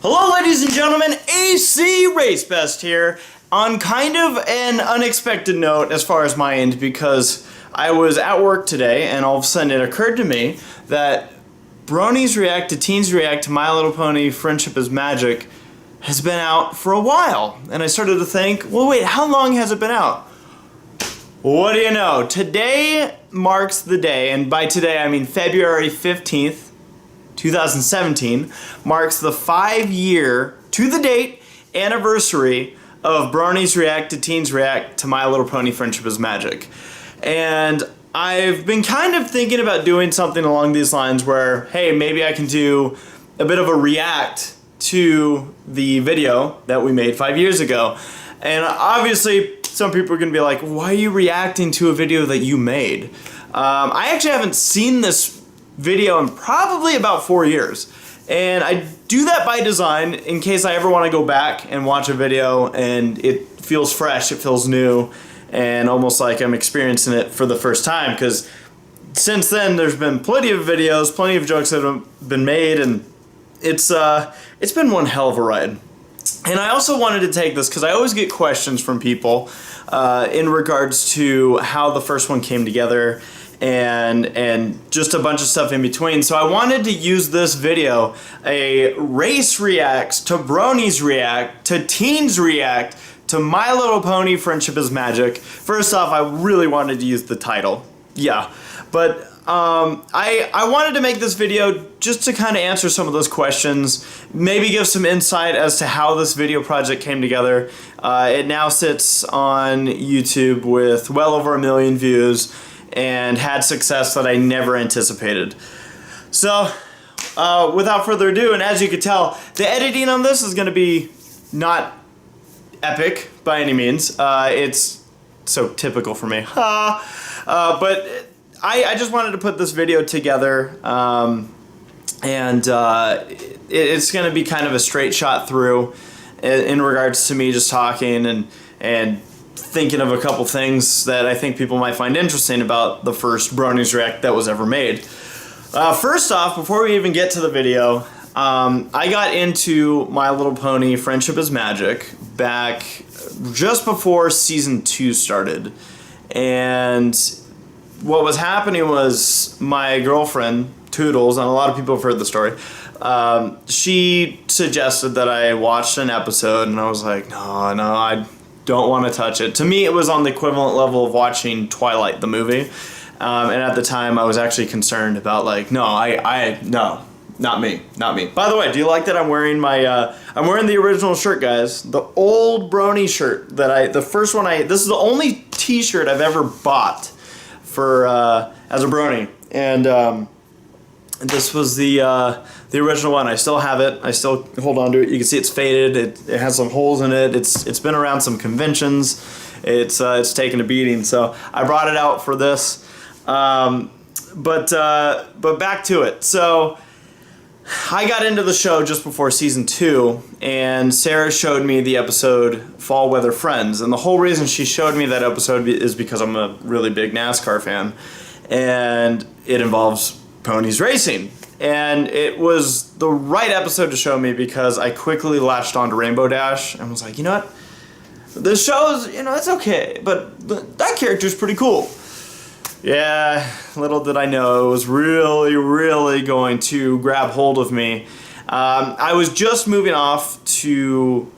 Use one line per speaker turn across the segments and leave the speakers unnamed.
Hello ladies and gentlemen, ACRacebest here on kind of an unexpected note as far as my end, because I was at work today and all of a sudden it occurred to me that Bronies React to Teens React to My Little Pony Friendship is Magic has been out for a while, and I started to think, well wait, how long has it been out? What do you know? Today marks the day, and by today I mean February 15th, 2017, marks the 5-year, to the date, anniversary of Bronies React to Teens React to My Little Pony Friendship is Magic. And I've been kind of thinking about doing something along these lines where, hey, maybe I can do a bit of a react to the video that we made 5 years ago. And obviously, some people are going to be like, why are you reacting to a video that you made? I actually haven't seen this video in probably about 4 years. And I do that by design in case I ever want to go back and watch a video and it feels fresh, it feels new, and almost like I'm experiencing it for the first time, because since then there's been plenty of videos, plenty of jokes that have been made, and it's been one hell of a ride. And I also wanted to take this because I always get questions from people in regards to how the first one came together and just a bunch of stuff in between. So I wanted to use this video, a race reacts to Bronies React to Teens React to My Little Pony Friendship is Magic. First off, I really wanted to use the title. Yeah, but I wanted to make this video just to kind of answer some of those questions, maybe give some insight as to how this video project came together. It now sits on YouTube with well over 1 million views and had success that I never anticipated. So, without further ado, and as you can tell, the editing on this is going to be not epic by any means. It's so typical for me. But I just wanted to put this video together, and it's going to be kind of a straight shot through in regards to me just talking and thinking of a couple things that I think people might find interesting about the first Bronies React that was ever made. First off, before we even get to the video, I got into My Little Pony Friendship is Magic back just before Season 2 started. And what was happening was my girlfriend, Toodles, and a lot of people have heard the story, she suggested that I watched an episode, and I was like, no, I don't want to touch it. To me, it was on the equivalent level of watching Twilight, the movie. And at the time, I was actually concerned about, like, no, not me. By the way, do you like that I'm wearing my, I'm wearing the original shirt, guys. The old Brony shirt that this is the only t-shirt I've ever bought for, as a Brony. And, this was the original one. I still have it. I still hold on to it. You can see it's faded. It has some holes in it. It's been around some conventions. It's taken a beating. So I brought it out for this. But back to it. So I got into the show just before Season 2, and Sarah showed me the episode Fall Weather Friends. And the whole reason she showed me that episode is because I'm a really big NASCAR fan, and it involves ponies racing. And it was the right episode to show me because I quickly latched on to Rainbow Dash and was like, you know what? This show's, it's okay, but that character's pretty cool. Yeah, little did I know it was really, really going to grab hold of me. I was just moving off to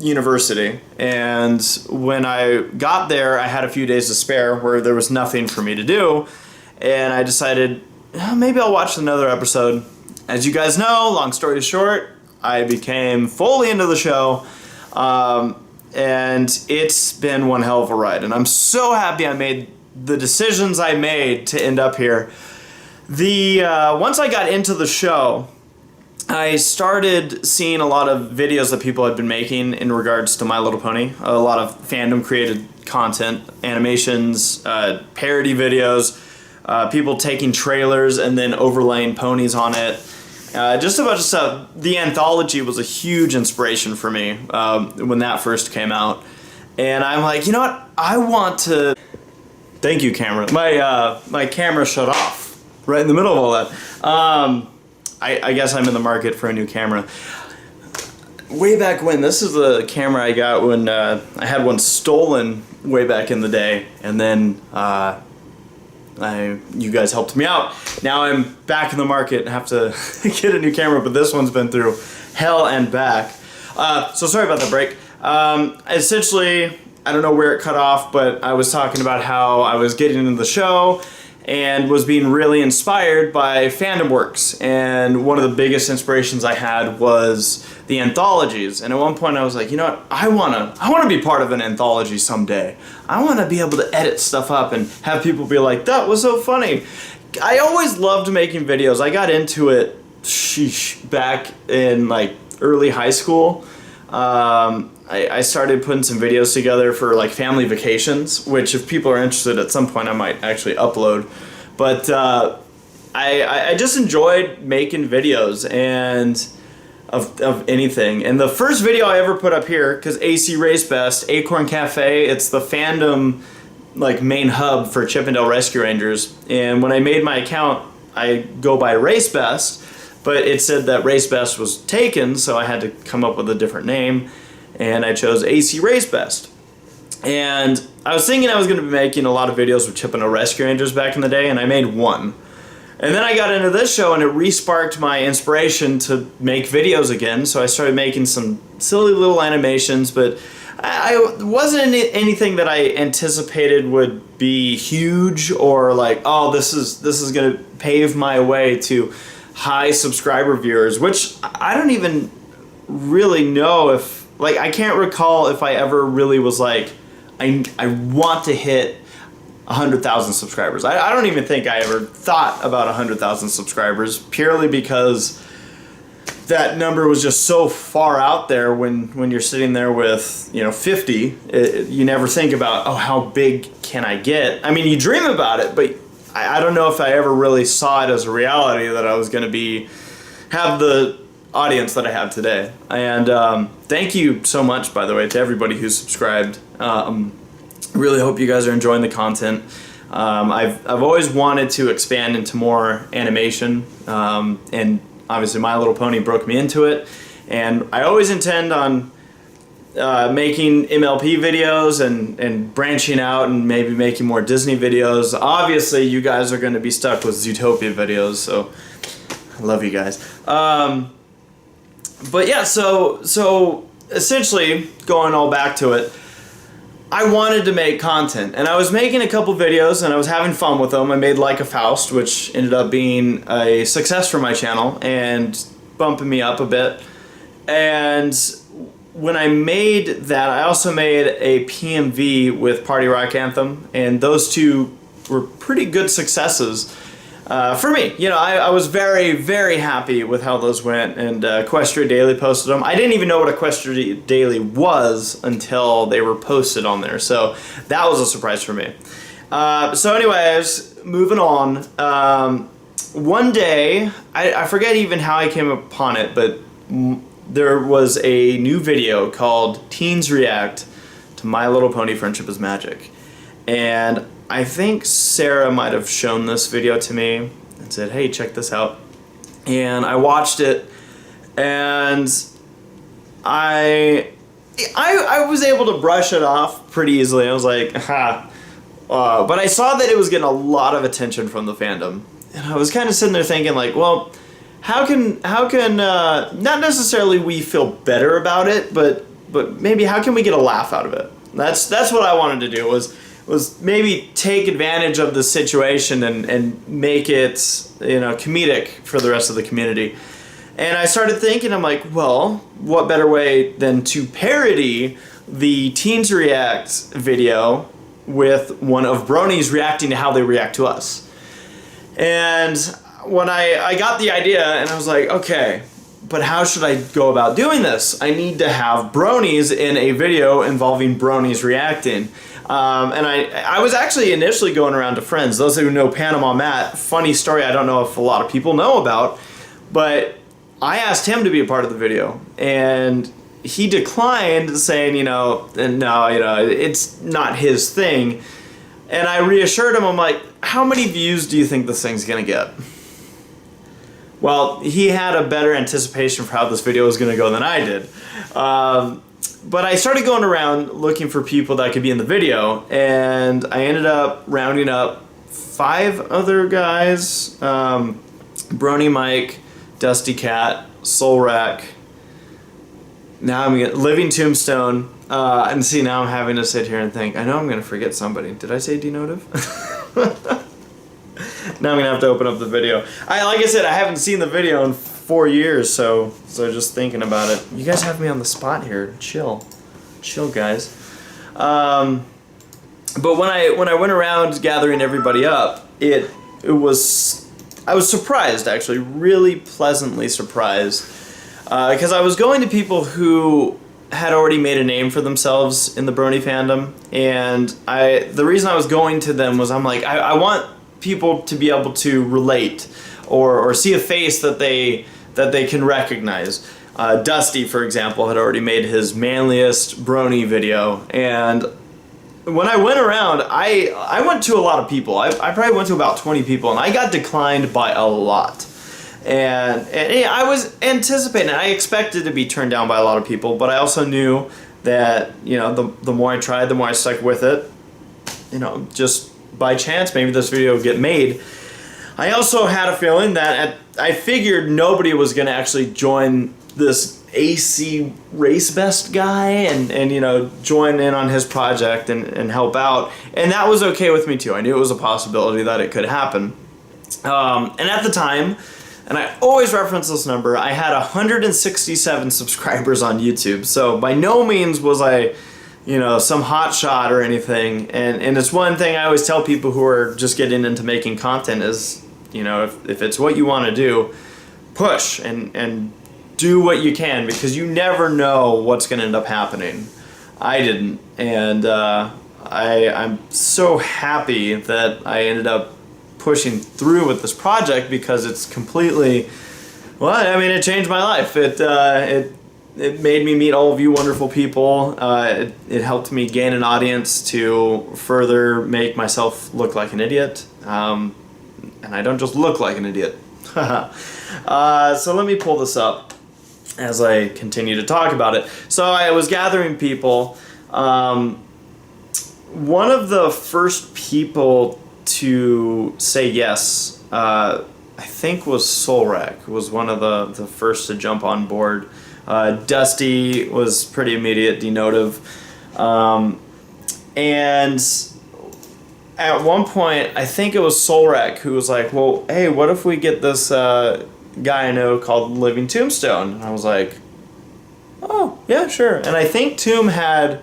university, and when I got there, I had a few days to spare where there was nothing for me to do. And I decided, maybe I'll watch another episode. As you guys know, long story short, I became fully into the show. And it's been one hell of a ride. And I'm so happy I made the decisions I made to end up here. Once I got into the show, I started seeing a lot of videos that people had been making in regards to My Little Pony. A lot of fandom created content, animations, parody videos, people taking trailers and then overlaying ponies on it. Just a bunch of stuff. The anthology was a huge inspiration for me when that first came out. And I'm like, you know what? I want to... Thank you, camera. My camera shut off right in the middle of all that. I guess I'm in the market for a new camera. Way back when, this is the camera I got when I had one stolen way back in the day, and then you guys helped me out. Now I'm back in the market and have to get a new camera, but this one's been through hell and back. So sorry about the break. Essentially, I don't know where it cut off, but I was talking about how I was getting into the show and was being really inspired by fandom works. And one of the biggest inspirations I had was the anthologies. And at one point I was like, you know what, I wanna be part of an anthology someday. I wanna be able to edit stuff up and have people be like, that was so funny. I always loved making videos. I got into it, back in like early high school. I started putting some videos together for like family vacations, which if people are interested at some point I might actually upload. But I just enjoyed making videos and of anything. And the first video I ever put up here, because ACRacebest, Acorn Cafe, it's the fandom like main hub for Chippendale Rescue Rangers. And when I made my account, I go by ACRacebest, but it said that ACRacebest was taken, so I had to come up with a different name. And I chose ACRacebest. And I was thinking I was going to be making a lot of videos with Chippendale Rescue Rangers back in the day, and I made one. And then I got into this show, and it re-sparked my inspiration to make videos again, so I started making some silly little animations, but I wasn't anything that I anticipated would be huge or like, oh, this is going to pave my way to high subscriber viewers, which I don't even really know if, like, I can't recall if I ever really was like, I want to hit 100,000 subscribers. I don't even think I ever thought about 100,000 subscribers, purely because that number was just so far out there when you're sitting there with, 50. You never think about, oh, how big can I get? I mean, you dream about it, but I don't know if I ever really saw it as a reality that I was going to have the audience that I have today. And thank you so much, by the way, to everybody who's subscribed. Really hope you guys are enjoying the content. I've always wanted to expand into more animation, and obviously My Little Pony broke me into it. And I always intend on making MLP videos and branching out and maybe making more Disney videos. Obviously, you guys are going to be stuck with Zootopia videos, so I love you guys. But yeah, so essentially, going all back to it, I wanted to make content, and I was making a couple videos and I was having fun with them. I made Like a Faust, which ended up being a success for my channel and bumping me up a bit. And when I made that, I also made a PMV with Party Rock Anthem, and those two were pretty good successes for me. I was very, very happy with how those went, and Equestria Daily posted them. I didn't even know what Equestria Daily was until they were posted on there, so that was a surprise for me. So anyways, moving on. One day, I forget even how I came upon it, but there was a new video called Teens React to My Little Pony Friendship is Magic. And I think Sarah might have shown this video to me and said, hey, check this out. And I watched it, and I was able to brush it off pretty easily. I was like, ha. But I saw that it was getting a lot of attention from the fandom. And I was kind of sitting there thinking, like, well, how can not necessarily we feel better about it, but maybe how can we get a laugh out of it? That's what I wanted to do, was maybe take advantage of the situation and make it, comedic for the rest of the community. And I started thinking, I'm like, well, what better way than to parody the Teens React video with one of Bronies reacting to how they react to us. And when I got the idea, and I was like, okay, but how should I go about doing this? I need to have Bronies in a video involving Bronies reacting. And I was actually initially going around to friends. Those who know Panama Matt, funny story I don't know if a lot of people know about, but I asked him to be a part of the video, and he declined, saying, no, it's not his thing. And I reassured him, I'm like, how many views do you think this thing's gonna get? well, he had a better anticipation for how this video was going to go than I did. But I started going around looking for people that could be in the video, and I ended up rounding up 5 other guys. Brony Mike, Dusty Cat, Soul Rack. Now I'm gonna Living Tombstone. And see, now I'm having to sit here and think, I know I'm gonna forget somebody. Did I say denotive? Now I'm gonna have to open up the video. Like I said, I haven't seen the video in 4 years, so just thinking about it. You guys have me on the spot here. Chill, guys. But when I went around gathering everybody up, I was surprised, actually, really pleasantly surprised, because I was going to people who had already made a name for themselves in the Brony fandom, and the reason I was going to them was I'm like, I want people to be able to relate or see a face that they can recognize. Dusty, for example, had already made his manliest Brony video, and when I went around, I went to a lot of people. I probably went to about 20 people, and I got declined by a lot. And I was anticipating it. I expected to be turned down by a lot of people, but I also knew that, you know, the more I tried, the more I stuck with it. You know, just by chance, maybe this video would get made. I also had a feeling that I figured nobody was going to actually join this ACRacebest guy and you know, join in on his project and help out. And that was okay with me too. I knew it was a possibility that it could happen. And at the time, and I always reference this number, I had 167 subscribers on YouTube. So by no means was I, you know, some hot shot or anything. And it's one thing I always tell people who are just getting into making content is, you know, if it's what you want to do, push and do what you can, because you never know what's going to end up happening. I didn't. And I'm so happy that I ended up pushing through with this project, because it's completely, well, I mean, it changed my life. It made me meet all of you wonderful people. It helped me gain an audience to further make myself look like an idiot. And I don't just look like an idiot. So let me pull this up as I continue to talk about it. So I was gathering people. One of the first people to say yes, I think was Soulrack, was one of the first to jump on board. Dusty was pretty immediate, denotive. And at one point, I think it was Soulrack who was like, well, hey, what if we get this guy I know called Living Tombstone? And I was like, oh, yeah, sure. And I think Tomb had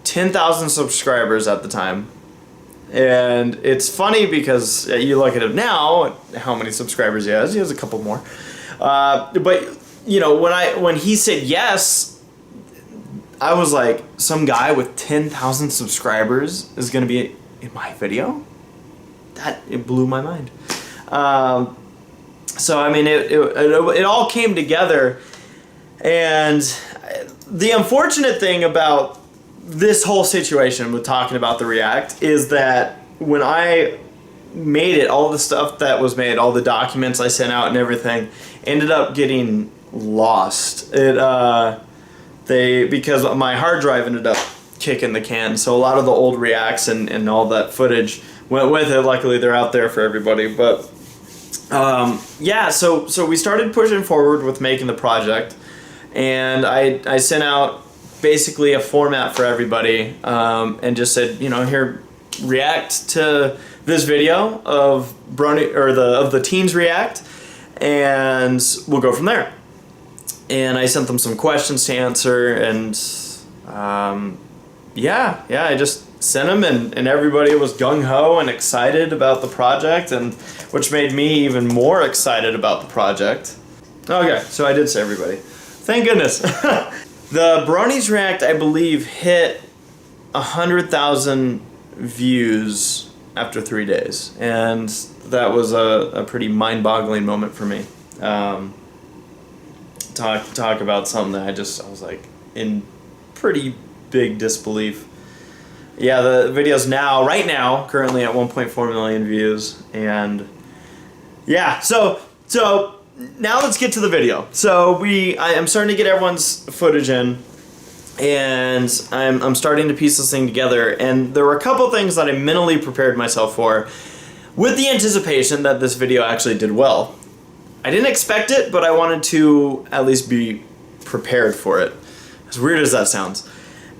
10,000 subscribers at the time. And it's funny because you look at him now, how many subscribers he has a couple more. But you know, when he said yes, I was like, some guy with 10,000 subscribers is gonna be in my video? It blew my mind. So I mean, it all came together, and the unfortunate thing about this whole situation with talking about the React is that when I made it, all the stuff that was made, all the documents I sent out and everything, ended up getting lost. Because my hard drive ended up kicking the can, so a lot of the old Reacts and all that footage went with it. Luckily, they're out there for everybody. But yeah, so we started pushing forward with making the project, and I sent out basically a format for everybody, and just said, you know, here, react to this video of Brony, or of the Teens React, and we'll go from there. And I sent them some questions to answer, and yeah, I just sent them, and everybody was gung-ho and excited about the project, and which made me even more excited about the project. Okay, so I did say everybody. Thank goodness. The Bronies React, I believe, hit 100,000 views after 3 days, and that was a pretty mind-boggling moment for me. Talk about something that I was like in pretty big disbelief. Yeah, the video's right now, currently at 1.4 million views, and yeah, so now let's get to the video. So I'm starting to get everyone's footage in, and I'm starting to piece this thing together, and there were a couple things that I mentally prepared myself for with the anticipation that this video actually did well. I didn't expect it, but I wanted to at least be prepared for it. As weird as that sounds.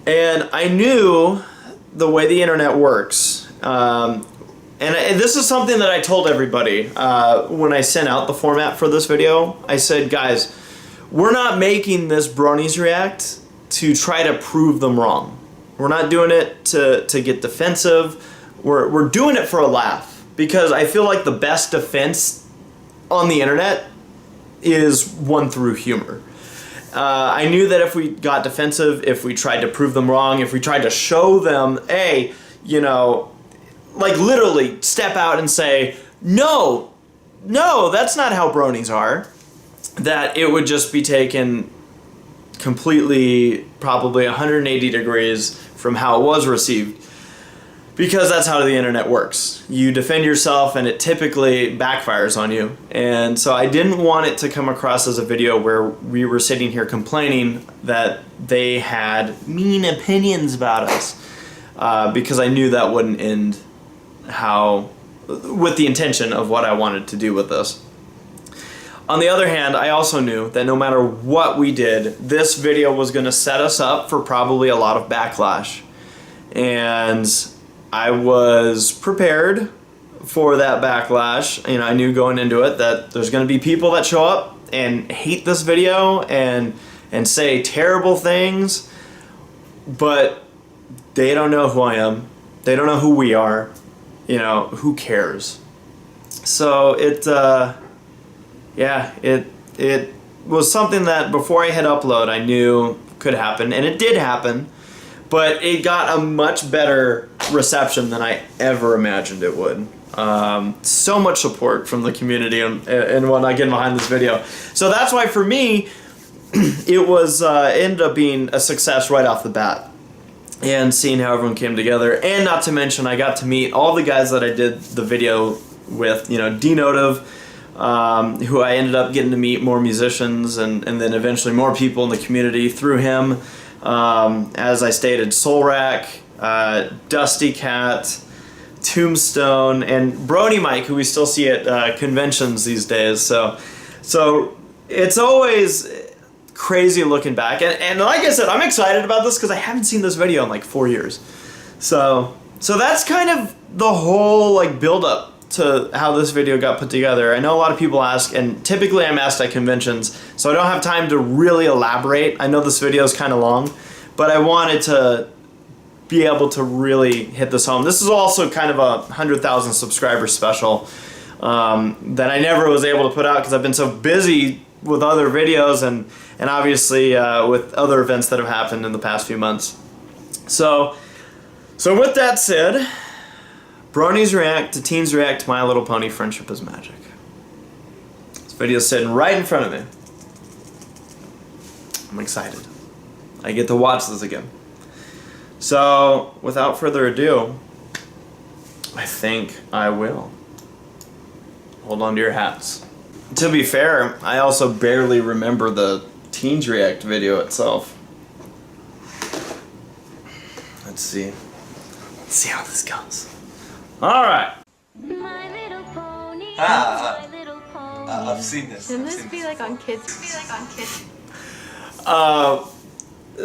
And I knew the way the internet works, and this is something that I told everybody when I sent out the format for this video. I said, guys, we're not making this Bronies React to try to prove them wrong. We're not doing it to get defensive. We're doing it for a laugh, because I feel like the best defense on the internet is won through humor. I knew that if we got defensive, if we tried to prove them wrong, if we tried to show them, hey, you know, like literally step out and say, no, that's not how bronies are, that it would just be taken completely, probably 180 degrees from how it was received. Because that's how the internet works. You defend yourself and it typically backfires on you. And so I didn't want it to come across as a video where we were sitting here complaining that they had mean opinions about us. Because I knew that wouldn't end with the intention of what I wanted to do with this. On the other hand, I also knew that no matter what we did, this video was going to set us up for probably a lot of backlash. And I was prepared for that backlash. You know, I knew going into it that there's going to be people that show up and hate this video and say terrible things, but they don't know who I am. They don't know who we are. You know, who cares? So it was something that before I hit upload I knew could happen, and it did happen. But it got a much better reception than I ever imagined it would. So much support from the community and whatnot getting behind this video. So that's why for me, it ended up being a success right off the bat. And seeing how everyone came together. And not to mention, I got to meet all the guys that I did the video with. You know, Denotive, who I ended up getting to meet more musicians and then eventually more people in the community through him. As I stated, Soulrack, Dusty Cat, Tombstone, and Brony Mike, who we still see at conventions these days. So it's always crazy looking back. And like I said, I'm excited about this because I haven't seen this video in like 4 years. So that's kind of the whole like build up to how this video got put together. I know a lot of people ask, and typically I'm asked at conventions, so I don't have time to really elaborate. I know this video is kind of long, but I wanted to be able to really hit this home. This is also kind of a 100,000 subscriber special that I never was able to put out because I've been so busy with other videos and obviously with other events that have happened in the past few months. So with that said, Bronies React to Teens React to My Little Pony Friendship is Magic. This video is sitting right in front of me. I'm excited. I get to watch this again. So, without further ado, I think I will. Hold on to your hats. To be fair, I also barely remember the Teens React video itself. Let's see. Let's see how this goes. Alright.
I've seen this.
Shouldn't this be like on kids?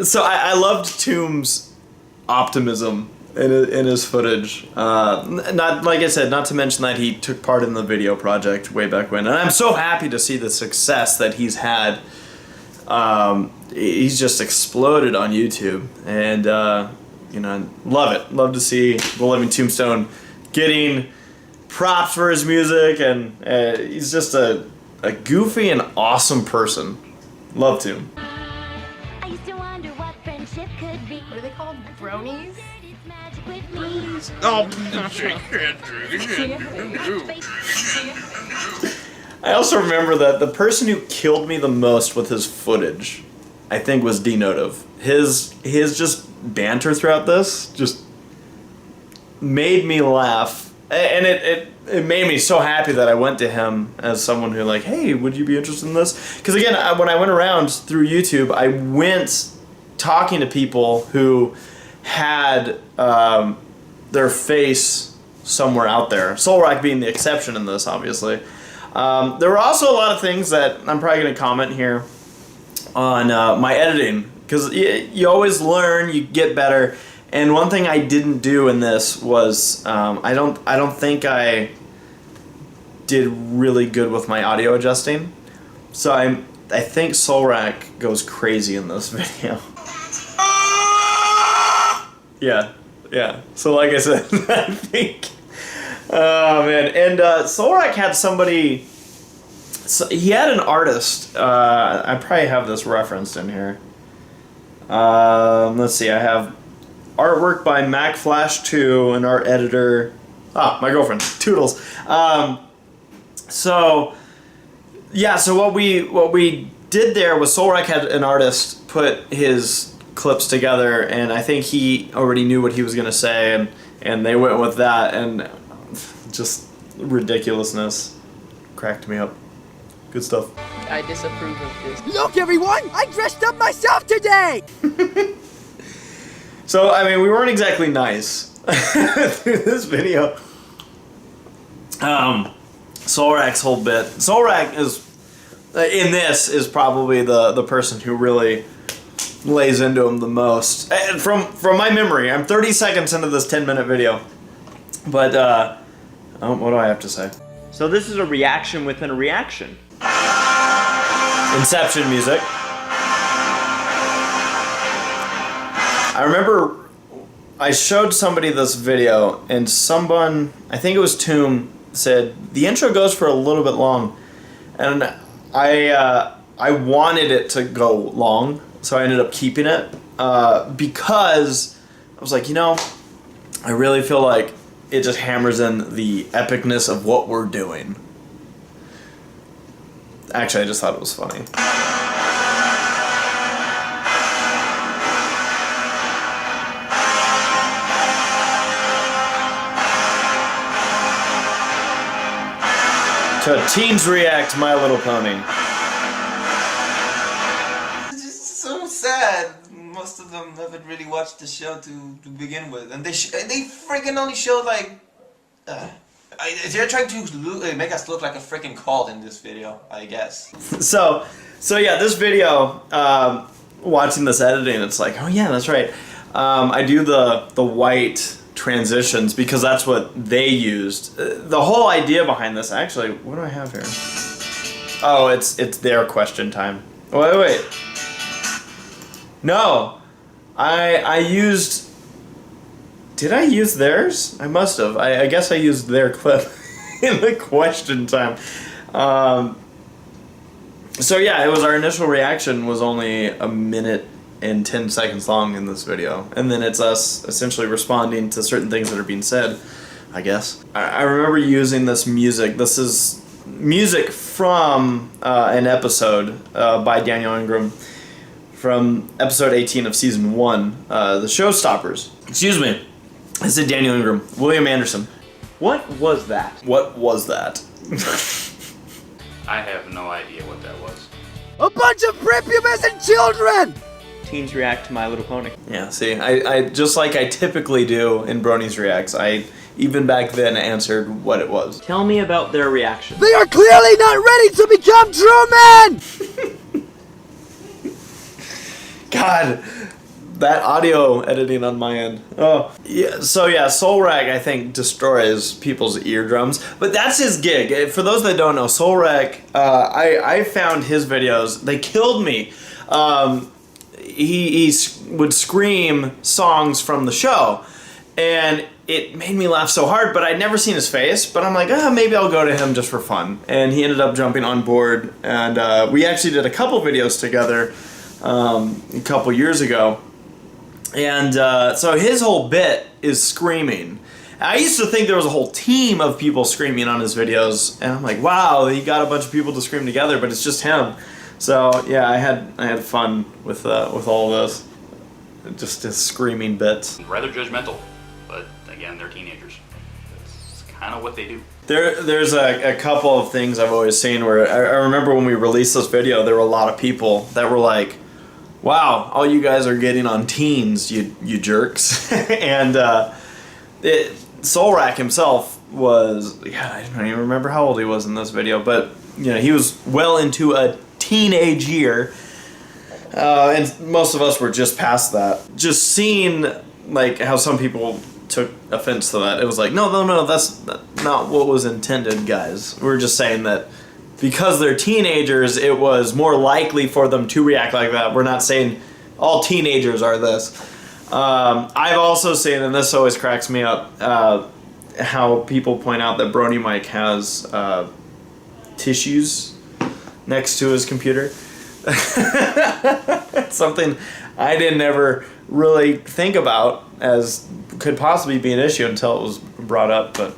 So I loved Tomb's optimism in his footage. Not like I said, not to mention that he took part in the video project way back when, and I'm so happy to see the success that he's had. He's just exploded on YouTube, and you know, love it. Love to see the living Tombstone getting props for his music, and he's just a goofy and awesome person. Love Tomb.
I used to wonder what friendship could be.
What are they called? Bronies?
Oh,
I also remember that the person who killed me the most with his footage, I think, was Denotive. His just banter throughout this just made me laugh And it made me so happy that I went to him as someone who like, hey, would you be interested in this? Because again, when I went around through YouTube, I went talking to people who had their face somewhere out there. Solrak being the exception in this, obviously. There were also a lot of things that I'm probably going to comment here on my editing, because you always learn, you get better. And one thing I didn't do in this was I don't think I did really good with my audio adjusting. So I think Solrak goes crazy in this video. Yeah. So like I said, I think, oh man, and Solrak had somebody. So he had an artist. I probably have this referenced in here. Let's see. I have artwork by MacFlash2, an art editor. Ah, my girlfriend, Toodles. So what we did there was Solrak had an artist put his clips together, and I think he already knew what he was gonna say, and they went with that, and just ridiculousness cracked me up. Good stuff.
I disapprove of this.
Look, everyone! I dressed up myself today!
So, I mean, we weren't exactly nice through this video. Solrak's whole bit. Solrak in this is probably the person who really lays into him the most. And from my memory, I'm 30 seconds into this 10-minute video. But, what do I have to say? So this is a reaction within a reaction. Inception music. I remember I showed somebody this video, and someone, I think it was Tomb, said the intro goes for a little bit long, and I wanted it to go long, so I ended up keeping it because I was like, you know, I really feel like it just hammers in the epicness of what we're doing. Actually, I just thought it was funny. To Teens React, My Little Pony.
It's just so sad. Most of them haven't really watched the show to begin with, and they freaking only showed like. They're trying to make us look like a freaking cult in this video, I guess.
So yeah, this video, watching this editing, it's like, oh yeah, that's right. I do the white transitions because that's what they used. The whole idea behind this, actually, what do I have here? Oh, it's their question time. Wait. No, I used. Did I use theirs? I must have. I guess I used their clip in the question time. So yeah, it was our initial reaction was only 1 minute and 10 seconds long in this video. And then it's us essentially responding to certain things that are being said, I guess. I remember using this music. This is music from an episode by Daniel Ingram from episode 18 of season 1, the Showstoppers. Excuse me. I said Daniel Ingram. William Anderson. What was that? What was that?
I have no idea what that was.
A bunch of prepubescent children!
Teens React to My Little Pony. Yeah, see, I just like I typically do in Bronies Reacts, I even back then answered what it was. Tell me about their reaction.
They are clearly not ready to become true men!
God, that audio editing on my end. Oh, yeah. So yeah, Solrak I think destroys people's eardrums, but that's his gig. For those that don't know, Solrak, I found his videos. They killed me. He would scream songs from the show, and it made me laugh so hard. But I'd never seen his face. But I'm like, maybe I'll go to him just for fun. And he ended up jumping on board, and we actually did a couple videos together a couple years ago. And so his whole bit is screaming. I used to think there was a whole team of people screaming on his videos, and I'm like, wow, he got a bunch of people to scream together, but it's just him. So yeah, I had fun with all of this, just his screaming bits.
Rather judgmental, but again, they're teenagers. It's kind of what they do.
There's a couple of things I've always seen where I remember when we released this video, there were a lot of people that were like, wow, all you guys are getting on teens, you jerks. And Soulrack himself was, I don't even remember how old he was in this video, but you know, he was well into a teenage year. And most of us were just past that. Just seeing like how some people took offense to that. It was like, no, that's not what was intended, guys. We're just saying that because they're teenagers, it was more likely for them to react like that. We're not saying all teenagers are this. I've also seen, and this always cracks me up, how people point out that Brony Mike has tissues next to his computer. It's something I didn't ever really think about as could possibly be an issue until it was brought up, but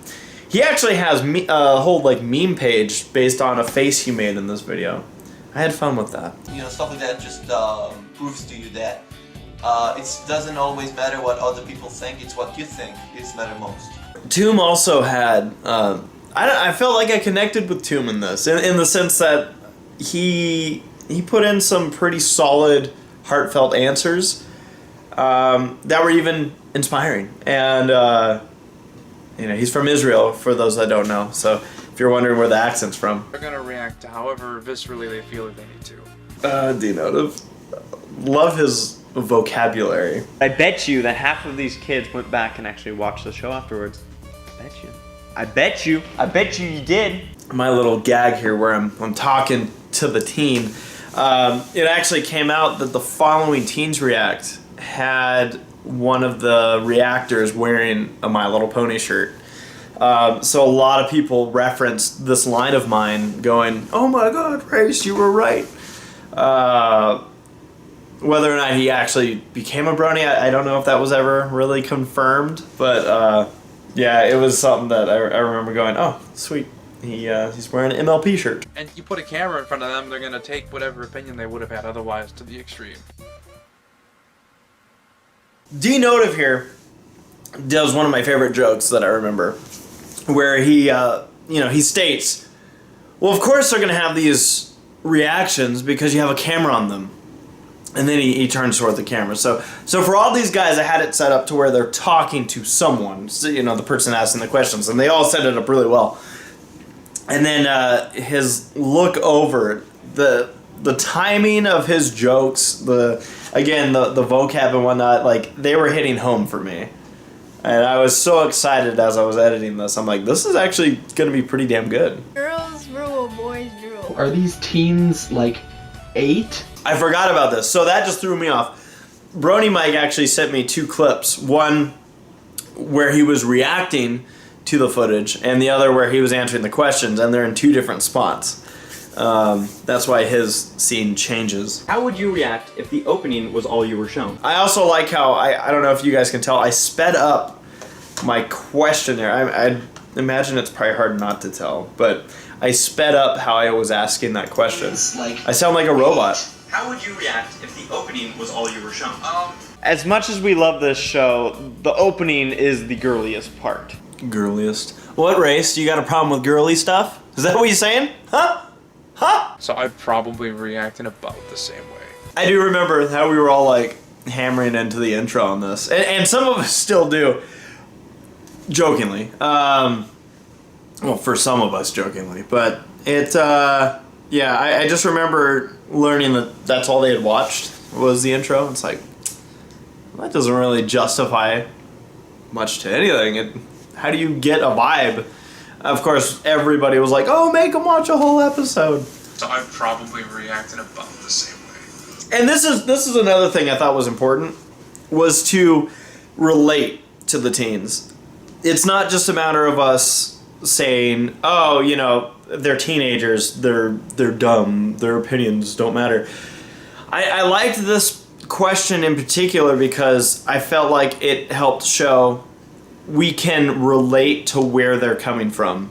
he actually has a whole like meme page based on a face he made in this video. I had fun with that.
You know, stuff like that just proves to you that it doesn't always matter what other people think, it's what you think is matter most.
Tomb also had, I felt like I connected with Tomb in this, in the sense that he put in some pretty solid, heartfelt answers that were even inspiring. And you know, he's from Israel, for those that don't know. So if you're wondering where the accent's from,
They're gonna react to however viscerally they feel like they need to.
denotive. Love his vocabulary.
I bet you that half of these kids went back and actually watched the show afterwards. I bet you you did.
My little gag here where I'm talking to the teen. It actually came out that the following Teens React had one of the reactors wearing a My Little Pony shirt. So a lot of people referenced this line of mine going, oh my god, Race, you were right. Whether or not he actually became a brony, I don't know if that was ever really confirmed, but yeah, it was something that I remember going, oh, sweet. He's wearing an MLP shirt.
And you put a camera in front of them, they're gonna take whatever opinion they would have had otherwise to the extreme.
Denotive here does one of my favorite jokes that I remember, where he, you know, he states, well, of course they're gonna have these reactions because you have a camera on them. And then he turns toward the camera. So for all these guys, I had it set up to where they're talking to someone, so, you know, the person asking the questions, and they all set it up really well. And then his look over, the timing of his jokes, the vocab and whatnot, like, they were hitting home for me. And I was so excited as I was editing this. I'm like, this is actually going to be pretty damn good.
Girls rule, boys drool.
Are these teens like 8?
I forgot about this, so that just threw me off. Brony Mike actually sent me 2 clips. One where he was reacting to the footage, and the other where he was answering the questions, and they're in 2 different spots. That's why his scene changes.
How would you react if the opening was all you were shown?
I also like how, I don't know if you guys can tell, I sped up my question there. I imagine it's probably hard not to tell, but I sped up how I was asking that question. I sound like a robot.
How would you react if the opening was all you were shown? As much as we love this show, the opening is the girliest part.
Girliest. What, Race? You got a problem with girly stuff? Is that what you're saying? Huh? Huh?
So I'd probably react in about the same way.
I do remember how we were all like hammering into the intro on this, and some of us still do, jokingly. Well, for some of us, jokingly, but it. Yeah, I just remember learning that that's all they had watched was the intro. It's like, that doesn't really justify much to anything. How do you get a vibe? Of course, everybody was like, oh, make them watch a whole episode.
So I'd probably react in about the same way.
And this is another thing I thought was important, was to relate to the teens. It's not just a matter of us saying, oh, you know, they're teenagers, they're dumb, their opinions don't matter. I liked this question in particular because I felt like it helped show we can relate to where they're coming from.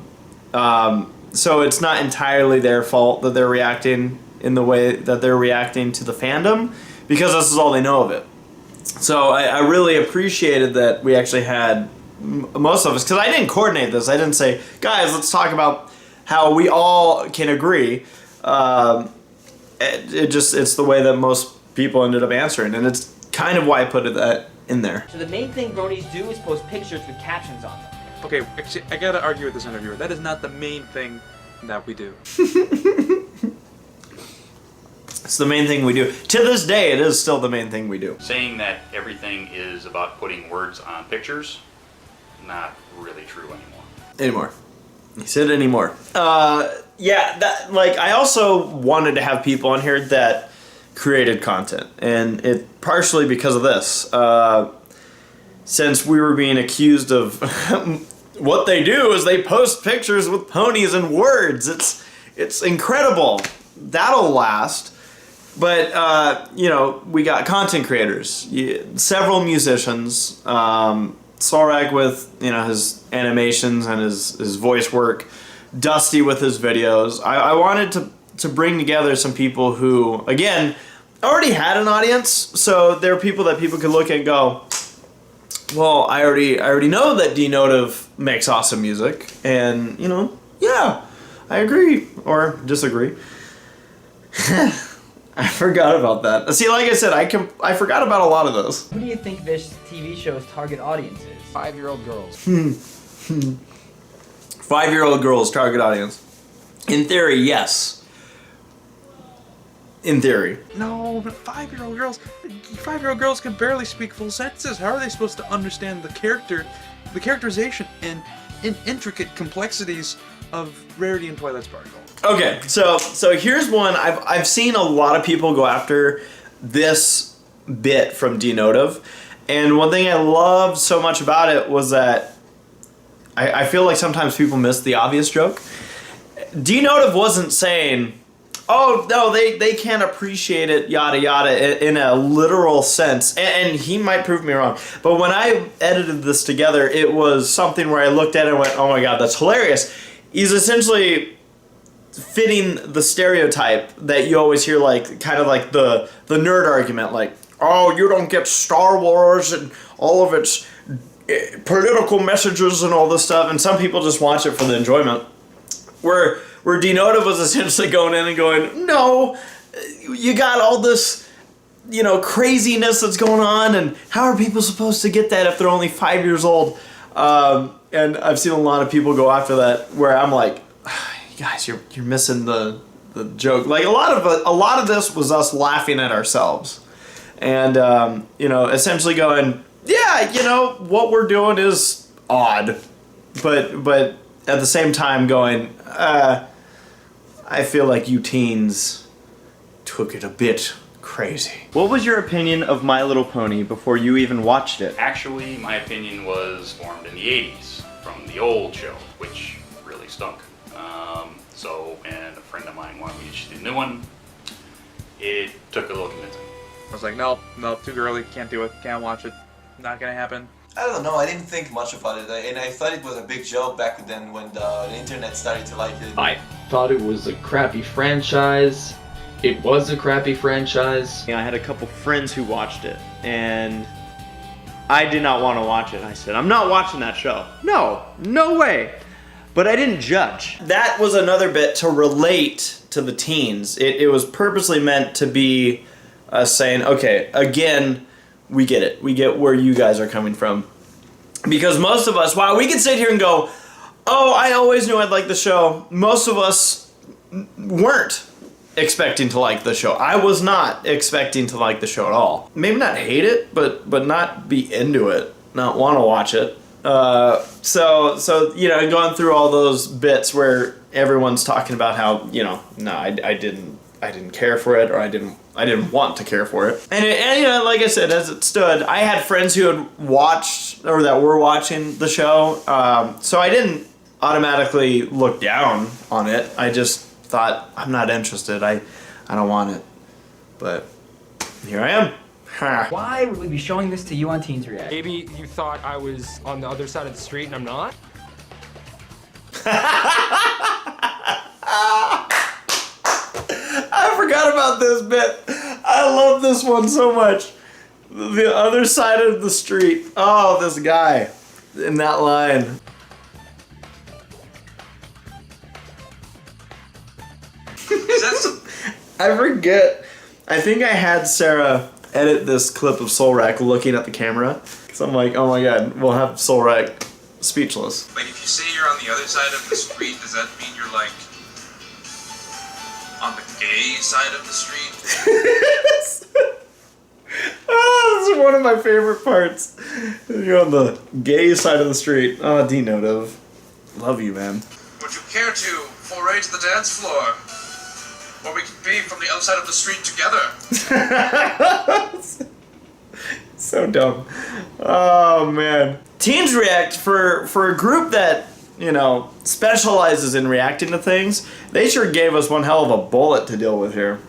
So it's not entirely their fault that they're reacting in the way that they're reacting to the fandom, because this is all they know of it. So I really appreciated that we actually had most of us, because I didn't coordinate this. I didn't say, guys, let's talk about how we all can agree. It's the way that most people ended up answering, and it's kind of why I put that in there.
So the main thing Bronies do is post pictures with captions on them.
Okay, actually, I gotta argue with this interviewer. That is not the main thing that we do.
It's the main thing we do. To this day, it is still the main thing we do.
Saying that everything is about putting words on pictures, not really true anymore.
He said anymore. Yeah, that, like, I also wanted to have people on here that created content, and it partially because of this. Since we were being accused of what they do is they post pictures with ponies and words. It's incredible. That'll last. But, you know, we got content creators, several musicians, Sorag with, you know, his animations and his voice work, Dusty with his videos. I wanted to bring together some people who, again, already had an audience, so there are people that people could look at and go, well, I already know that Denotive makes awesome music, and, you know, yeah, I agree, or disagree. I forgot about that. See, like I said, I forgot about a lot of those.
Who do you think this TV show's target audience is?
5-year-old girls.
5-year-old girls target audience. In theory, yes. In theory.
No, but 5-year-old girls. 5-year-old girls can barely speak full sentences. How are they supposed to understand the characterization, and intricate complexities of Rarity and Twilight Sparkle?
Okay, so here's one. I've seen a lot of people go after this bit from Denotive, and one thing I loved so much about it was that I feel like sometimes people miss the obvious joke. Denotive wasn't saying, oh no, they can't appreciate it, yada yada, in a literal sense, and he might prove me wrong, but when I edited this together, it was something where I looked at it and went, oh my god, that's hilarious. He's essentially fitting the stereotype that you always hear, like, kind of like the nerd argument, like, oh, you don't get Star Wars and all of its political messages and all this stuff, and some people just watch it for the enjoyment. Where Denotive was essentially going in and going, no, you got all this, you know, craziness that's going on, and how are people supposed to get that if they're only 5 years old? And I've seen a lot of people go after that, where I'm like, guys, you're missing the joke. Like, a lot of this was us laughing at ourselves, and you know, essentially going, yeah, you know, what we're doing is odd, but at the same time going, I feel like you teens took it a bit crazy.
What was your opinion of My Little Pony before you even watched it?
Actually, my opinion was formed in the 80s from the old show, which really stunk. So, and a friend of mine wanted me to see the new one. It took a little convincing.
I was like, no, too girly, can't do it, can't watch it, not gonna happen.
I don't know, I didn't think much about it, and I thought it was a big joke back then when the internet started to like it.
I thought it was a crappy franchise. It was a crappy franchise.
I had a couple friends who watched it, and I did not want to watch it. I said, I'm not watching that show. No way. But I didn't judge.
That was another bit to relate to the teens. It was purposely meant to be saying, okay, again, we get it. We get where you guys are coming from. Because most of us, while we can sit here and go, oh, I always knew I'd like the show, most of us weren't expecting to like the show. I was not expecting to like the show at all. Maybe not hate it, but not be into it, not want to watch it. So you know, going through all those bits where everyone's talking about how, you know, no, I didn't care for it, or I didn't want to care for it. And you know, like I said, as it stood, I had friends who had watched, or that were watching the show, so I didn't automatically look down on it. I just thought, I'm not interested, I don't want it. But here I am.
Why would we be showing this to you on Teens React?
Maybe you thought I was on the other side of the street and I'm not?
I forgot about this bit. I love this one so much. The other side of the street. Oh, this guy. in that line. I forget. I think I had Sarah edit this clip of Solrak looking at the camera. Because I'm like, oh my god, we'll have Solrak speechless.
Like, if you say you're on the other side of the street, does that mean you're, like, on the gay side of the street?
Oh, this is one of my favorite parts. You're on the gay side of the street. Oh, denotive. Love you, man.
Would you care to foray to the dance floor? Or we could be from the other side of the street together.
So dumb. Oh, man. Teens React, for a group that, you know, specializes in reacting to things, they sure gave us one hell of a bullet to deal with here.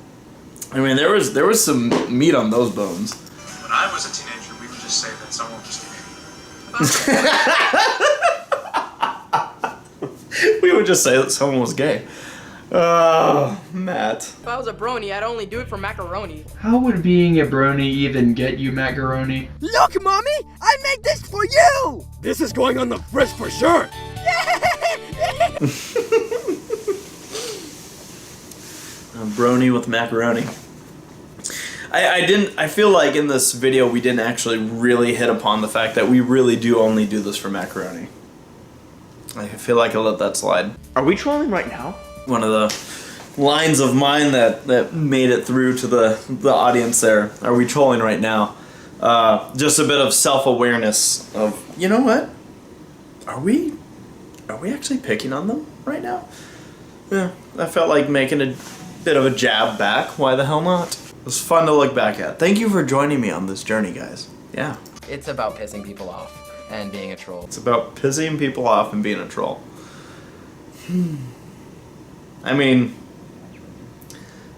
I mean, there was some meat on those bones.
When I was a teenager, we would just say that someone was gay.
We would just say that someone was gay. Oh, Matt.
If I was a brony, I'd only do it for macaroni.
How would being a brony even get you macaroni?
Look, Mommy! I made this for you! This is going on the fridge for sure!
A brony with macaroni. I feel like in this video we didn't actually really hit upon the fact that we really do only do this for macaroni. I feel like I let that slide.
Are we trolling right now?
One of the lines of mine that made it through to the audience there. Are we trolling right now? Just a bit of self-awareness of, you know what? Are we actually picking on them right now? Yeah, I felt like making a bit of a jab back. Why the hell not? It was fun to look back at. Thank you for joining me on this journey, guys. Yeah.
It's about pissing people off and being a troll.
It's about pissing people off and being a troll. I mean,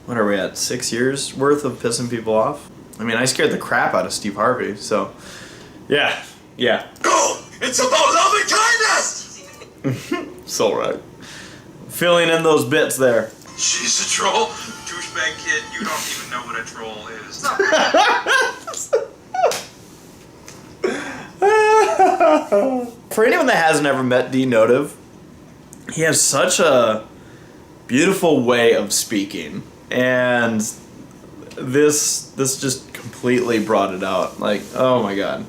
what are we at? 6 years worth of pissing people off? I mean, I scared the crap out of Steve Harvey, so yeah.
Go! It's about loving kindness!
So right. Filling in those bits there.
She's a troll? Douchebag kid, you don't even know what a troll is.
For anyone that hasn't ever met Denotive, he has such a beautiful way of speaking, and this just completely brought it out. Like, oh my god.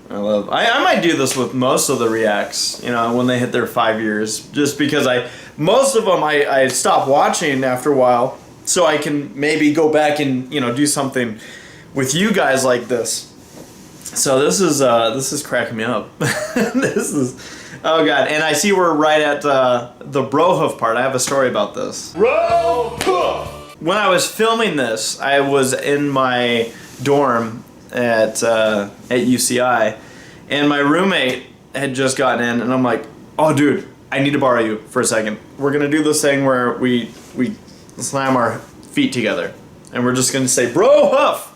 I might do this with most of the reacts, you know, when they hit their 5 years, just because most of them I stop watching after a while, so I can maybe go back and, you know, do something with you guys like this. So this is cracking me up. This is, oh god, and I see we're right at the brohoof part. I have a story about this. Brohoof! When I was filming this, I was in my dorm at UCI, and my roommate had just gotten in, and I'm like, oh dude, I need to borrow you for a second. We're gonna do this thing where we slam our feet together, and we're just gonna say bro huff.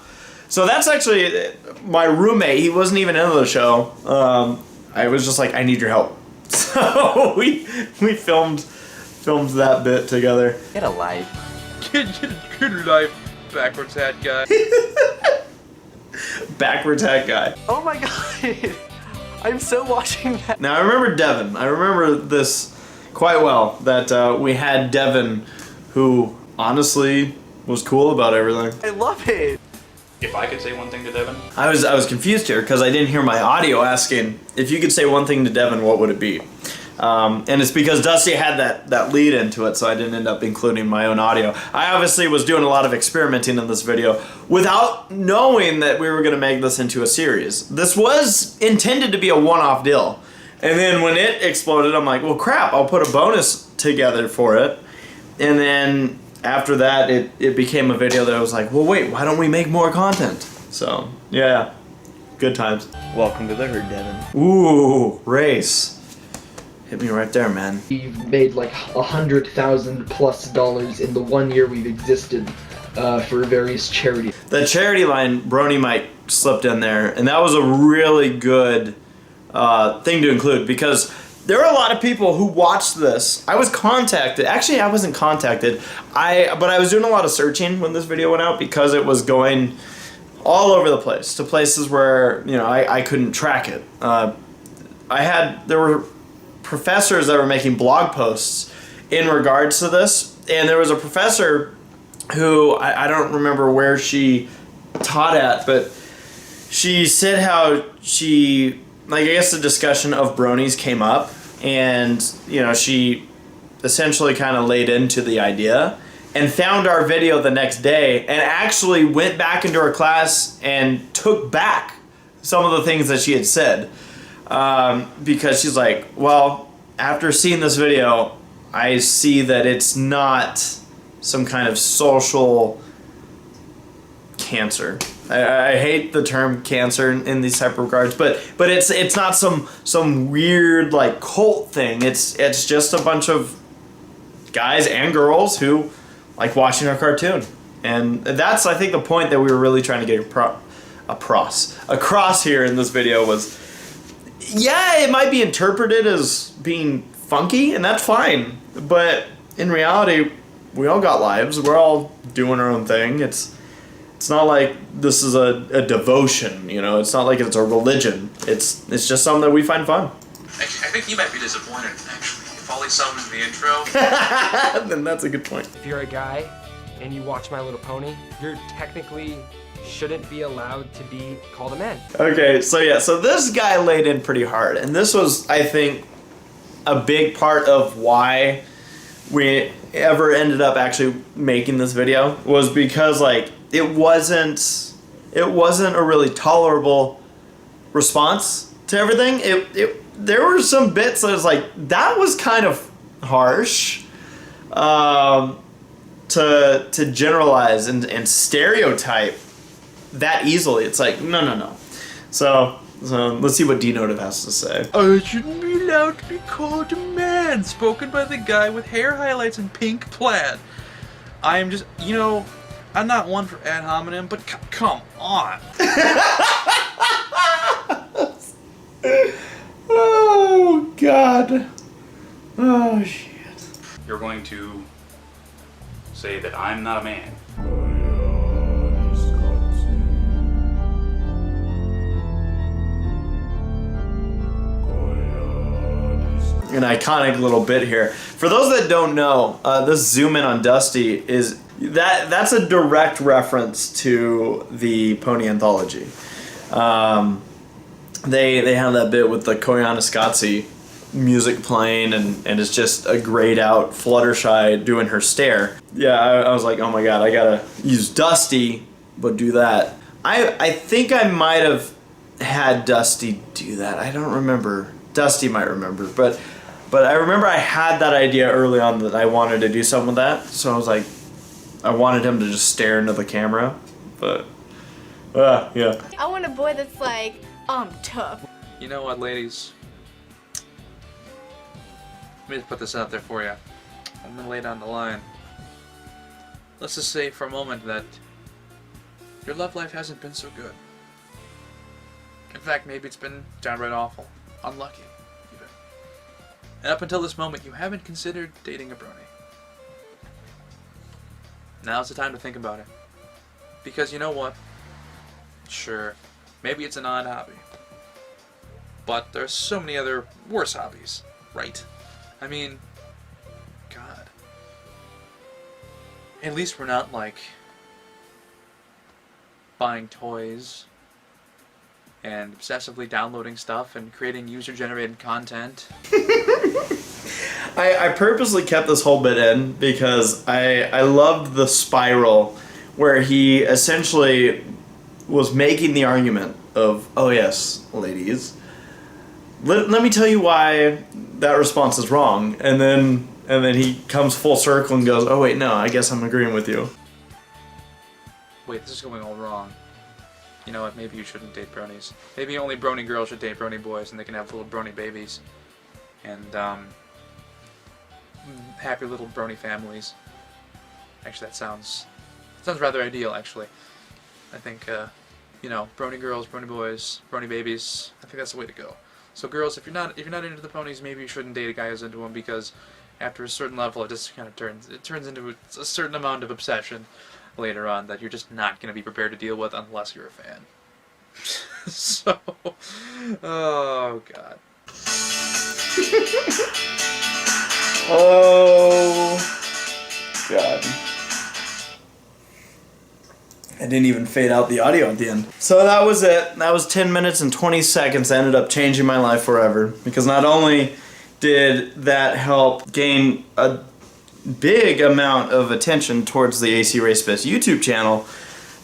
So that's actually my roommate. He wasn't even into the show. I was just like, I need your help. So we filmed that bit together.
Get a life.
Get a life, backwards hat guy.
Backwards hat guy.
Oh my god. I'm still watching that.
Now I remember Devin. I remember this quite well, that we had Devin, who honestly was cool about everything.
I love it.
If I could say one thing to Devin,
I was confused here because I didn't hear my audio asking if you could say one thing to Devin, what would it be? And it's because Dusty had that lead into it, so I didn't end up including my own audio. I obviously was doing a lot of experimenting in this video without knowing that we were going to make this into a series. This was intended to be a one-off deal. And then when it exploded, I'm like, well crap, I'll put a bonus together for it. And then after that, it became a video that I was like, well wait, why don't we make more content? So, yeah, good times.
Welcome to the herd, Devin.
Ooh, race. Hit me right there, man.
We've made like $100,000+ in the 1 year we've existed for various charities.
The charity line, Brony Mike slipped in there, and that was a really good thing to include because there are a lot of people who watched this. I was contacted. Actually, I wasn't contacted. But I was doing a lot of searching when this video went out because it was going all over the place to places where, you know, I couldn't track it. there were professors that were making blog posts in regards to this, and there was a professor who I don't remember where she taught at, but she said how she, like, I guess the discussion of bronies came up, and you know, she essentially kind of laid into the idea and found our video the next day and actually went back into her class and took back some of the things that she had said, because she's like, well, after seeing this video, I see that it's not some kind of social cancer. I hate the term cancer in these type of regards, but it's not some weird like cult thing. It's just a bunch of guys and girls who like watching a cartoon, and that's, I think, the point that we were really trying to get across here in this video was, yeah, it might be interpreted as being funky, and that's fine, but in reality, we all got lives. We're all doing our own thing. It's not like this is a devotion, you know. It's not like it's a religion. It's just something that we find fun.
I think you might be disappointed, actually. If all he saw was the intro.
Then that's a good point.
If you're a guy and you watch My Little Pony, you're technically shouldn't be allowed to be called a man.
Okay, so yeah, so this guy laid in pretty hard, and this was, I think, a big part of why we ever ended up actually making this video, was because like it wasn't a really tolerable response to everything. There were some bits that was like, that was kind of harsh, to generalize and stereotype that easily. It's like, no. So let's see what D-Notive has to say.
I shouldn't be allowed to be called a man, spoken by the guy with hair highlights and pink plaid. I am just, you know, I'm not one for ad hominem, but come on.
Oh, God. Oh, shit.
You're going to say that I'm not a man.
An iconic little bit here. For those that don't know, this zoom in on Dusty is that's a direct reference to the Pony Anthology. They have that bit with the Koyaanisqatsi music playing, and it's just a grayed out Fluttershy doing her stare. Yeah, I was like, oh my god, I gotta use Dusty, but do that. I think I might have had Dusty do that. I don't remember. Dusty might remember, but I remember I had that idea early on that I wanted to do something with that, so I was like, I wanted him to just stare into the camera, but yeah.
I want a boy that's like, tough.
You know what, ladies? Let me just put this out there for you. I'm gonna lay down the line. Let's just say for a moment that your love life hasn't been so good. In fact, maybe it's been downright awful. Unlucky, even. And up until this moment, you haven't considered dating a brony. Now's the time to think about it. Because you know what? Sure, maybe it's an odd hobby. But there's so many other worse hobbies, right? I mean, God. At least we're not, like, buying toys and obsessively downloading stuff and creating user-generated content.
I purposely kept this whole bit in because I loved the spiral where he essentially was making the argument of, oh yes, ladies, let me tell you why that response is wrong, and then he comes full circle and goes, oh wait, no, I guess I'm agreeing with you.
Wait, this is going all wrong. You know what, maybe you shouldn't date bronies. Maybe only brony girls should date brony boys and they can have little brony babies. And, happy little brony families. Actually, that sounds rather ideal, actually. I think, you know, brony girls, brony boys, brony babies, I think that's the way to go. So girls, if you're not into the ponies, maybe you shouldn't date a guy who's into them, because after a certain level, it just kind of turns into a certain amount of obsession later on that you're just not going to be prepared to deal with unless you're a fan. So, oh god.
Oh, God. I didn't even fade out the audio at the end. So that was it. That was 10 minutes and 20 seconds that ended up changing my life forever. Because not only did that help gain a big amount of attention towards the ACRacebest YouTube channel,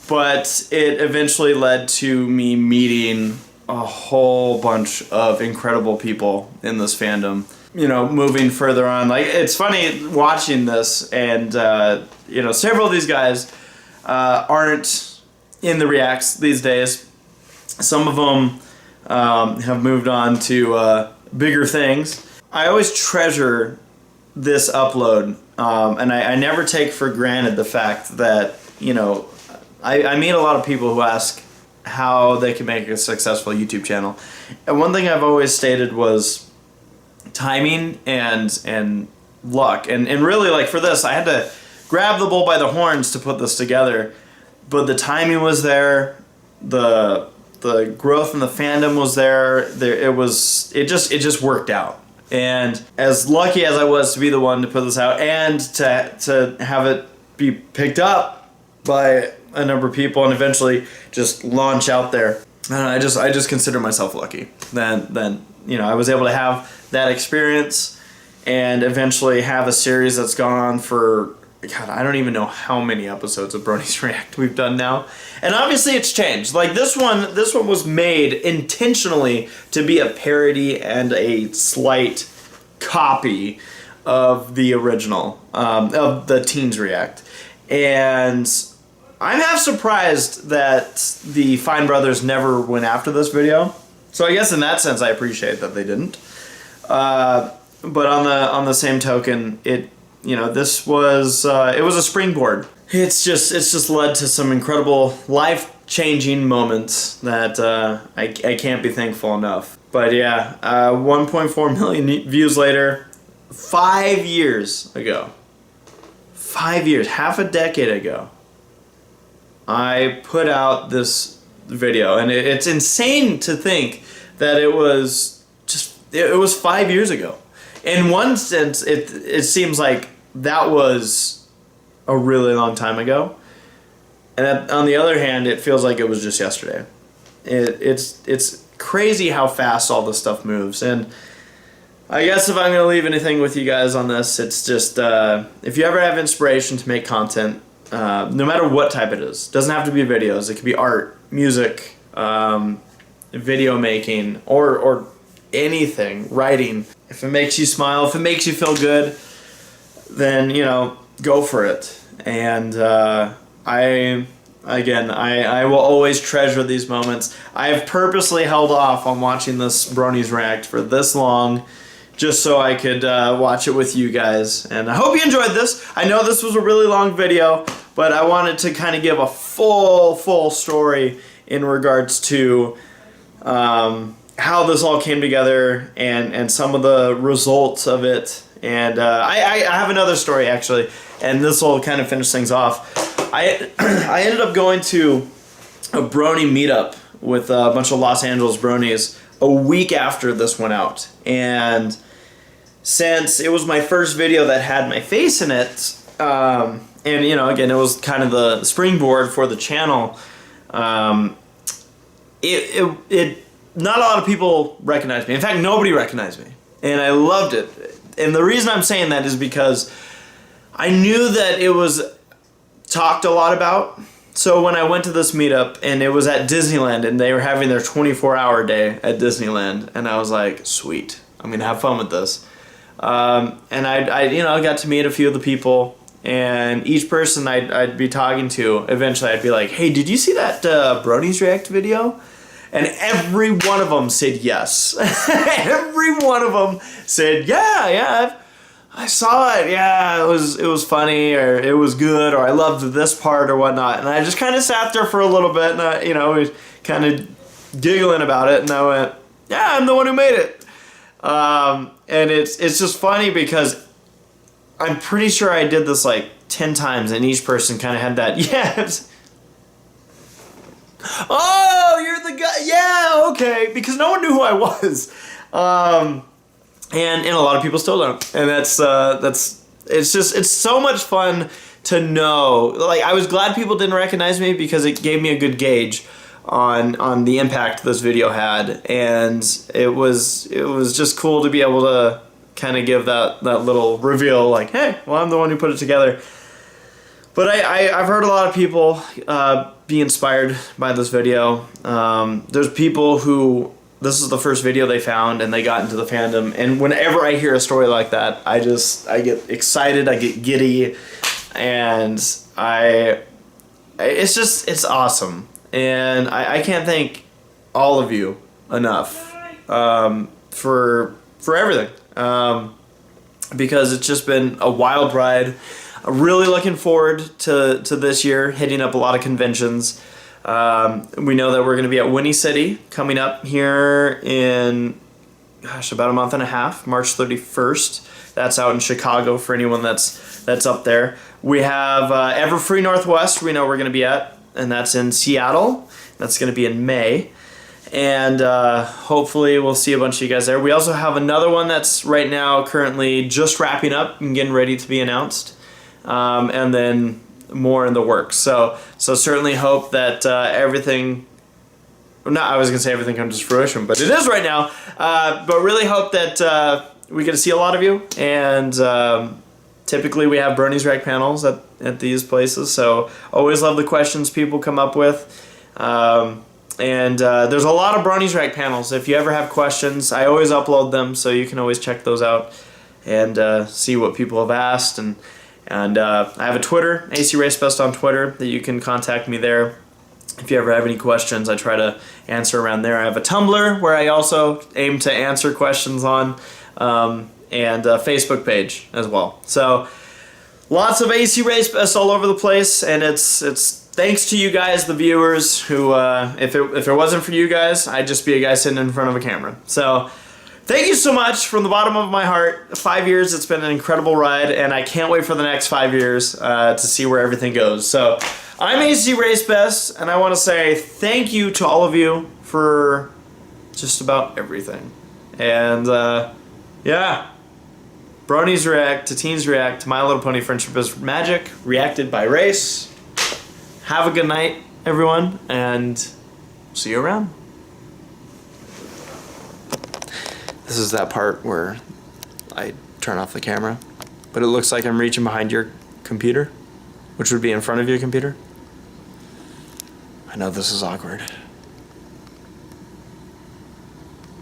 but it eventually led to me meeting a whole bunch of incredible people in this fandom. You know, moving further on, like, it's funny watching this, and you know, several of these guys aren't in the reacts these days. Some of them have moved on to bigger things. I always treasure this upload, and I never take for granted the fact that, you know, I meet a lot of people who ask how they can make a successful YouTube channel. And one thing I've always stated was timing and luck. And really, like, for this, I had to grab the bull by the horns to put this together. But the timing was there, the growth in the fandom was there. It just worked out. And as lucky as I was to be the one to put this out and to have it be picked up by a number of people and eventually just launch out there, I just consider myself lucky. Then you know, I was able to have that experience and eventually have a series that's gone on for, God, I don't even know how many episodes of Bronies React we've done now. And obviously it's changed. Like this one was made intentionally to be a parody and a slight copy of the original, of the Teens React. And I'm half surprised that the Fine Brothers never went after this video. So I guess in that sense I appreciate that they didn't. But on the same token, you know, this was it was a springboard. It's just led to some incredible life-changing moments that I can't be thankful enough. But yeah, 1.4 million views later, 5 years ago, 5 years, half a decade ago, I put out this video, and it's insane to think that it was 5 years ago. In one sense, it seems like that was a really long time ago, and on the other hand, it feels like it was just yesterday. It's crazy how fast all this stuff moves. And I guess if I'm going to leave anything with you guys on this, it's just if you ever have inspiration to make content, no matter what type it is, doesn't have to be videos. It could be art, music, video making, or anything, writing. If it makes you smile, if it makes you feel good, then, you know, go for it. And I will always treasure these moments. I have purposely held off on watching this Bronies React for this long, just so I could watch it with you guys. And I hope you enjoyed this. I know this was a really long video, but I wanted to kind of give a full story in regards to how this all came together and some of the results of it. And I have another story, actually, and this will kind of finish things off. I ended up going to a Brony meetup with a bunch of Los Angeles Bronies a week after this went out. And since it was my first video that had my face in it, and, you know, again, it was kind of the springboard for the channel, not a lot of people recognized me. In fact, nobody recognized me. And I loved it. And the reason I'm saying that is because I knew that it was talked a lot about. So when I went to this meetup, and it was at Disneyland, and they were having their 24-hour day at Disneyland, and I was like, sweet, I'm gonna have fun with this. And I you know, got to meet a few of the people, and each person I'd be talking to, eventually I'd be like, hey, did you see that Bronies React video? And every one of them said yes. Every one of them said, yeah, I saw it. Yeah, it was funny, or it was good, or I loved this part, or whatnot. And I just kind of sat there for a little bit, and I, you know, was kind of giggling about it, and I went, yeah, I'm the one who made it. And it's just funny because I'm pretty sure I did this like 10 times, and each person kind of had that, yes. Oh, you're the guy. Yeah, okay. Because no one knew who I was. and a lot of people still don't. And it's so much fun to know. Like, I was glad people didn't recognize me because it gave me a good gauge on the impact this video had, and it was just cool to be able to kind of give that little reveal, like, hey, well, I'm the one who put it together. But I've heard a lot of people be inspired by this video. There's people who this is the first video they found and they got into the fandom, and whenever I hear a story like that, I get excited, I get giddy, and it's awesome. And I can't thank all of you enough for everything, because it's just been a wild ride. I'm really looking forward to this year, hitting up a lot of conventions. We know that we're going to be at Winnie City coming up here in, gosh, about a month and a half, March 31st. That's out in Chicago for anyone that's up there. We have Everfree Northwest we know we're going to be at, and that's in Seattle. That's going to be in May. And hopefully we'll see a bunch of you guys there. We also have another one that's right now currently just wrapping up and getting ready to be announced. And then more in the works. So certainly hope that everything, I was going to say everything comes to fruition, but it is right now. But really hope that we get to see a lot of you. And typically we have Bronies React panels at these places, so always love the questions people come up with. And there's a lot of Bronies React panels. If you ever have questions, I always upload them, so you can always check those out and see what people have asked. And I have a Twitter, ACRacebest on Twitter, that you can contact me there. If you ever have any questions, I try to answer around there. I have a Tumblr where I also aim to answer questions on, and a Facebook page as well. So lots of ACRacebest all over the place, and it's thanks to you guys, the viewers, who if it wasn't for you guys, I'd just be a guy sitting in front of a camera. So thank you so much from the bottom of my heart. 5 years, it's been an incredible ride, and I can't wait for the next 5 years to see where everything goes. So I'm ACRacebest, and I want to say thank you to all of you for just about everything. And yeah, Bronies React to Teens React to My Little Pony Friendship is Magic, reacted by Race. Have a good night, everyone, and see you around. This is that part where I turn off the camera, but it looks like I'm reaching behind your computer, which would be in front of your computer. I know this is awkward.